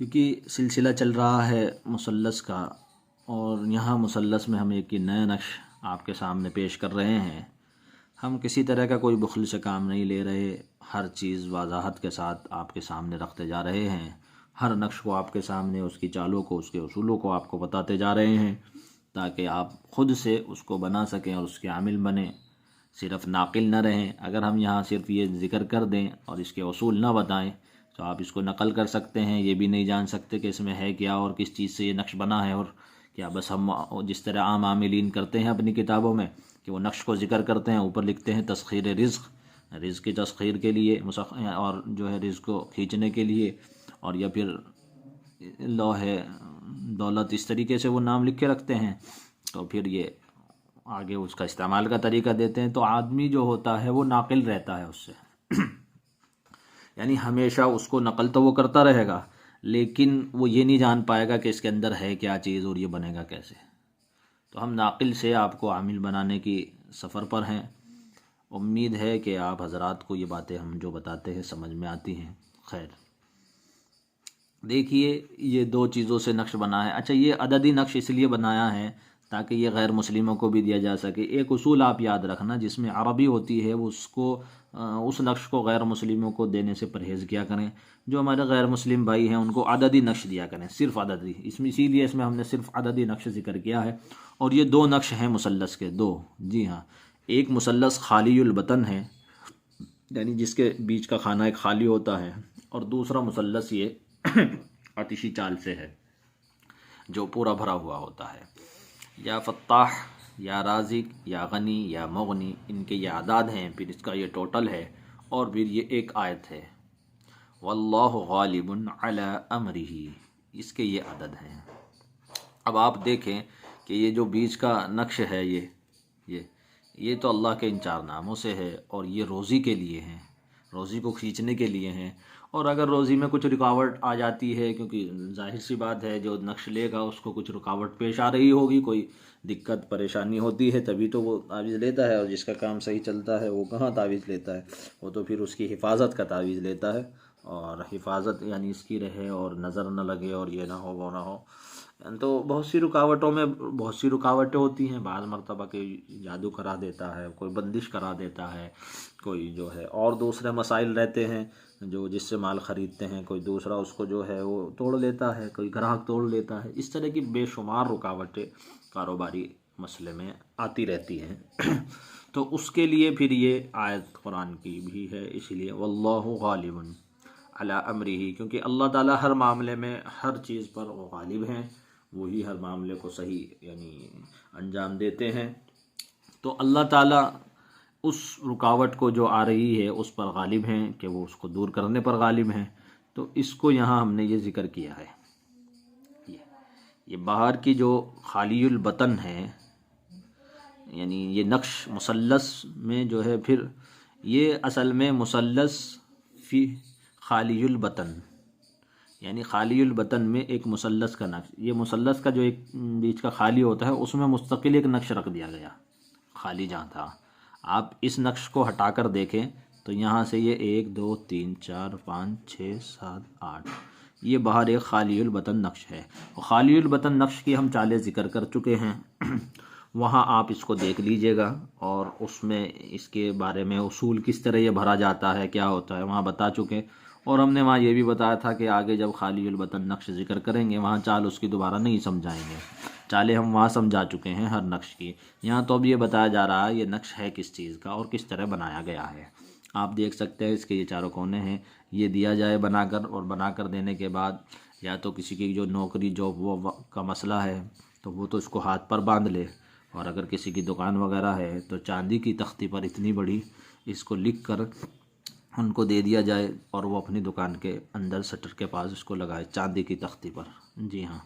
کیونکہ سلسلہ چل رہا ہے مثلث کا، اور یہاں مثلث میں ہم ایک نیا نقش آپ کے سامنے پیش کر رہے ہیں۔ ہم کسی طرح کا کوئی بخل سے کام نہیں لے رہے، ہر چیز وضاحت کے ساتھ آپ کے سامنے رکھتے جا رہے ہیں، ہر نقش کو آپ کے سامنے، اس کی چالوں کو، اس کے اصولوں کو آپ کو بتاتے جا رہے ہیں تاکہ آپ خود سے اس کو بنا سکیں اور اس کے عامل بنیں، صرف ناقل نہ رہیں۔ اگر ہم یہاں صرف یہ ذکر کر دیں اور اس کے اصول نہ بتائیں تو آپ اس کو نقل کر سکتے ہیں، یہ بھی نہیں جان سکتے کہ اس میں ہے کیا اور کس چیز سے یہ نقش بنا ہے، اور کیا بس ہم جس طرح عام عاملین کرتے ہیں اپنی کتابوں میں کہ وہ نقش کو ذکر کرتے ہیں، اوپر لکھتے ہیں تسخیر رزق، رزق کی تسخیر کے لیے اور جو ہے رزق کو کھینچنے کے لیے، اور یا پھر لوح دولت، اس طریقے سے وہ نام لکھ کے رکھتے ہیں، تو پھر یہ آگے اس کا استعمال کا طریقہ دیتے ہیں۔ تو آدمی جو ہوتا ہے وہ ناقل رہتا ہے اس سے یعنی ہمیشہ اس کو نقل تو وہ کرتا رہے گا، لیکن وہ یہ نہیں جان پائے گا کہ اس کے اندر ہے کیا چیز اور یہ بنے گا کیسے۔ تو ہم ناقل سے آپ کو عامل بنانے کی سفر پر ہیں۔ امید ہے کہ آپ حضرات کو یہ باتیں ہم جو بتاتے ہیں سمجھ میں آتی ہیں۔ خیر، دیکھیے یہ دو چیزوں سے نقش بنا ہے۔ اچھا، یہ عددی نقش اس لیے بنایا ہے تاکہ یہ غیر مسلموں کو بھی دیا جا سکے۔ ایک اصول آپ یاد رکھنا، جس میں عربی ہوتی ہے اس نقش کو غیر مسلموں کو دینے سے پرہیز کیا کریں۔ جو ہمارے غیر مسلم بھائی ہیں ان کو عددی نقش دیا کریں، صرف عددی۔ اسی لیے اس میں ہم نے صرف عددی نقش ذکر کیا ہے۔ اور یہ دو نقش ہیں مثلث کے، دو، جی ہاں۔ ایک مثلث خالی البطن ہے، یعنی جس کے بیچ کا خانہ ایک خالی ہوتا ہے، اور دوسرا مثلث یہ آتشی چال سے ہے جو پورا بھرا ہوا ہوتا ہے۔ یا فتاح، یا رازق، یا غنی، یا مغنی، ان کے یہ اعداد ہیں، پھر اس کا یہ ٹوٹل ہے، اور پھر یہ ایک آیت ہے، واللہ غالب علی امرہ، اس کے یہ عدد ہیں۔ اب آپ دیکھیں کہ یہ جو بیچ کا نقش ہے، یہ تو اللہ کے ان چار ناموں سے ہے، اور یہ روزی کے لیے ہیں، روزی کو کھینچنے کے لیے ہیں۔ اور اگر روزی میں کچھ رکاوٹ آ جاتی ہے، کیونکہ ظاہر سی بات ہے جو نقش لے گا اس کو کچھ رکاوٹ پیش آ رہی ہوگی، کوئی دقت پریشانی ہوتی ہے، تبھی تو وہ تعویذ لیتا ہے، اور جس کا کام صحیح چلتا ہے وہ کہاں تعویذ لیتا ہے، وہ تو پھر اس کی حفاظت کا تعویذ لیتا ہے، اور حفاظت یعنی اس کی رہے اور نظر نہ لگے اور یہ نہ ہو وہ نہ ہو۔ تو بہت سی رکاوٹوں میں بہت سی رکاوٹیں ہوتی ہیں، بعض مرتبہ کوئی جادو کرا دیتا ہے، کوئی بندش کرا دیتا ہے، کوئی جو ہے اور دوسرے مسائل رہتے ہیں جو جس سے مال خریدتے ہیں، کوئی دوسرا اس کو جو ہے وہ توڑ لیتا ہے، کوئی گراہک توڑ لیتا ہے، اس طرح کی بے شمار رکاوٹیں کاروباری مسئلے میں آتی رہتی ہیں تو اس کے لیے پھر یہ آیت قرآن کی بھی ہے، اس لیے واللہ غالب علی امرہ، کیونکہ اللہ تعالیٰ ہر معاملے میں ہر چیز پر وہ غالب ہیں، وہی ہر معاملے کو صحیح یعنی انجام دیتے ہیں۔ تو اللہ تعالیٰ اس رکاوٹ کو جو آ رہی ہے اس پر غالب ہیں کہ وہ اس کو دور کرنے پر غالب ہیں۔ تو اس کو یہاں ہم نے یہ ذکر کیا ہے۔ یہ باہر کی جو خالی البطن ہے، یعنی یہ نقش مثلث میں جو ہے، پھر یہ اصل میں مثلث فی خالی البطن، یعنی خالی البطن میں ایک مثلث کا نقش، یہ مثلث کا جو ایک بیچ کا خالی ہوتا ہے اس میں مستقل ایک نقش رکھ دیا گیا، خالی جہاں تھا۔ آپ اس نقش کو ہٹا کر دیکھیں تو یہاں سے یہ 1 2 3 4 5 6 7 8، یہ باہر ایک خالی البطن نقش ہے۔ اور خالی البطن نقش کی ہم چالیں ذکر کر چکے ہیں وہاں آپ اس کو دیکھ لیجئے گا، اور اس میں اس کے بارے میں اصول کس طرح یہ بھرا جاتا ہے، کیا ہوتا ہے، وہاں بتا چکے۔ اور ہم نے وہاں یہ بھی بتایا تھا کہ آگے جب خالی البطن نقش ذکر کریں گے وہاں چال اس کی دوبارہ نہیں سمجھائیں گے، چالیں ہم وہاں سمجھا چکے ہیں ہر نقش کی۔ یہاں تو اب یہ بتایا جا رہا ہے یہ نقش ہے کس چیز کا اور کس طرح بنایا گیا ہے۔ آپ دیکھ سکتے ہیں اس کے یہ چاروں کونے ہیں، یہ دیا جائے بنا کر، اور بنا کر دینے کے بعد یا تو کسی کی جو نوکری جاب وہ کا مسئلہ ہے تو وہ تو اس کو ہاتھ پر باندھ لے، اور اگر کسی کی دکان وغیرہ ہے تو چاندی کی تختی پر اتنی بڑی اس کو لکھ کر ان کو دے دیا جائے، اور وہ اپنی دکان کے اندر شٹر کے پاس اس کو لگائے چاندی کی تختی پر۔ جی ہاں،